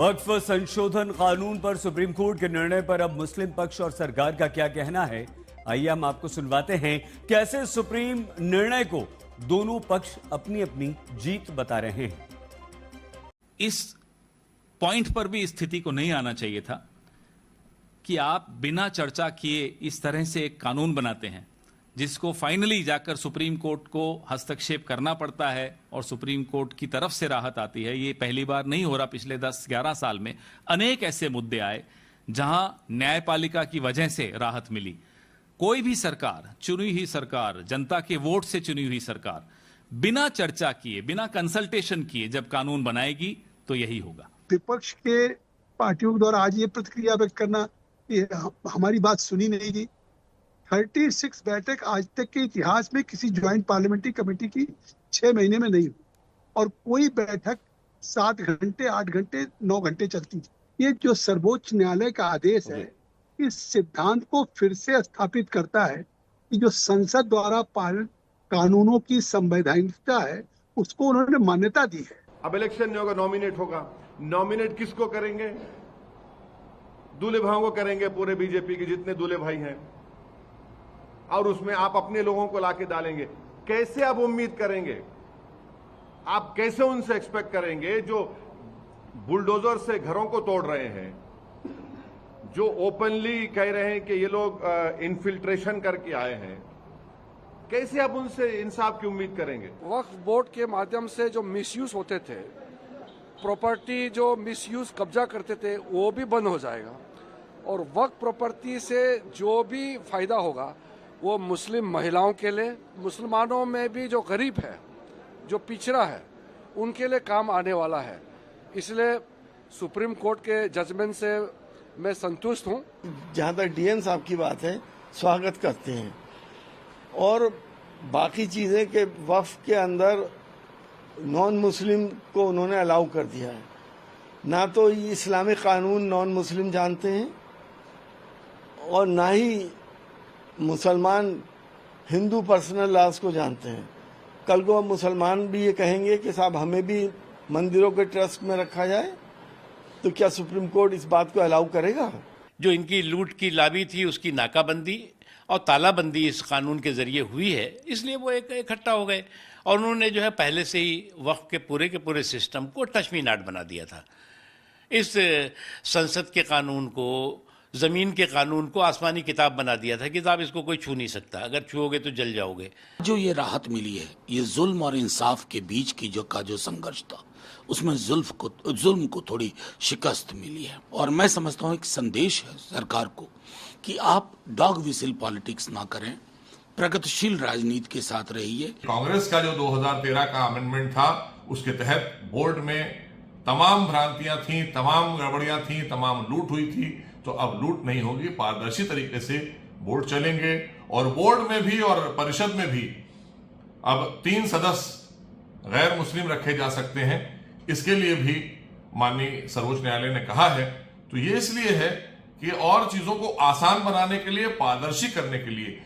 वक्फ संशोधन कानून पर सुप्रीम कोर्ट के निर्णय पर अब मुस्लिम पक्ष और सरकार का क्या कहना है, आइए हम आपको सुनवाते हैं कैसे सुप्रीम निर्णय को दोनों पक्ष अपनी अपनी जीत बता रहे हैं। इस पॉइंट पर भी स्थिति को नहीं आना चाहिए था कि आप बिना चर्चा किए इस तरह से एक कानून बनाते हैं जिसको फाइनली जाकर सुप्रीम कोर्ट को हस्तक्षेप करना पड़ता है और सुप्रीम कोर्ट की तरफ से राहत आती है। ये पहली बार नहीं हो रहा, पिछले 10-11 साल में अनेक ऐसे मुद्दे आए जहां न्यायपालिका की वजह से राहत मिली। कोई भी सरकार, चुनी हुई सरकार, जनता के वोट से चुनी हुई सरकार बिना चर्चा किए, बिना कंसल्टेशन किए जब कानून बनाएगी तो यही होगा। विपक्ष के पार्टियों के द्वारा आज ये प्रतिक्रिया व्यक्त करना कि हमारी बात सुनी नहीं गई। 36 बैठक आज तक के इतिहास में किसी ज्वाइंट पार्लियामेंट्री कमेटी की 6 महीने में नहीं हुई और कोई बैठक 7 घंटे, 8 घंटे, 9 घंटे चलती थी। ये जो सर्वोच्च न्यायालय का आदेश है इस सिद्धांत को फिर से स्थापित करता है कि जो संसद द्वारा पारित कानूनों की संवैधानिकता है उसको उन्होंने मान्यता दी है। अब इलेक्शन नहीं होगा, नॉमिनेट होगा। नॉमिनेट किसको करेंगे? दूल्हे भाइयों को करेंगे, पूरे बीजेपी के जितने दूल्हे भाई हैं, और उसमें आप अपने लोगों को लाके डालेंगे। कैसे आप उम्मीद करेंगे, आप कैसे उनसे एक्सपेक्ट करेंगे जो बुलडोजर से घरों को तोड़ रहे हैं, जो ओपनली कह रहे हैं कि ये लोग इन्फिल्ट्रेशन करके आए हैं, कैसे आप उनसे इंसाफ की उम्मीद करेंगे? वक्फ बोर्ड के माध्यम से जो मिसयूज होते थे, प्रॉपर्टी जो मिसयूज कब्जा करते थे, वो भी बंद हो जाएगा और वक्फ प्रॉपर्टी से जो भी फायदा होगा वो मुस्लिम महिलाओं के लिए, मुसलमानों में भी जो गरीब है, जो पिछड़ा है, उनके लिए काम आने वाला है। इसलिए सुप्रीम कोर्ट के जजमेंट से मैं संतुष्ट हूँ। जहाँ तक डीएन साहब की बात है, स्वागत करते हैं और बाकी चीजें के वक्फ के अंदर नॉन मुस्लिम को उन्होंने अलाउ कर दिया है। ना तो इस्लामिक कानून नॉन मुस्लिम जानते हैं और ना ही मुसलमान हिंदू पर्सनल लॉज को जानते हैं। कल को मुसलमान भी ये कहेंगे कि साहब हमें भी मंदिरों के ट्रस्ट में रखा जाए, तो क्या सुप्रीम कोर्ट इस बात को अलाउ करेगा? जो इनकी लूट की लाबी थी उसकी नाकाबंदी और तालाबंदी इस कानून के जरिए हुई है, इसलिए वो एक इकट्ठा हो गए और उन्होंने जो है पहले से ही वक्फ के पूरे सिस्टम को टचमीनाट बना दिया था। इस संसद के कानून को, जमीन के कानून को आसमानी किताब बना दिया था कि साहब इसको कोई छू नहीं सकता, अगर छूओगे तो जल जाओगे। जो ये राहत मिली है, ये जुल्म और इंसाफ के बीच की जो संघर्ष था, उसमें जुल्म को थोड़ी शिकस्त मिली है और मैं समझता हूँ एक संदेश है सरकार को कि आप डॉग विसिल पॉलिटिक्स ना करें, प्रगतिशील राजनीति के साथ रहिए। कांग्रेस का जो 2013 का अमेंडमेंट था उसके तहत बोर्ड में तमाम भ्रांतियां थी, तमाम गड़बड़ियां थी, तमाम लूट हुई थी, तो अब लूट नहीं होगी, पारदर्शी तरीके से बोर्ड चलेंगे और बोर्ड में भी और परिषद में भी अब 3 सदस्य गैर मुस्लिम रखे जा सकते हैं। इसके लिए भी माननीय सर्वोच्च न्यायालय ने कहा है। तो ये इसलिए है कि और चीजों को आसान बनाने के लिए, पारदर्शी करने के लिए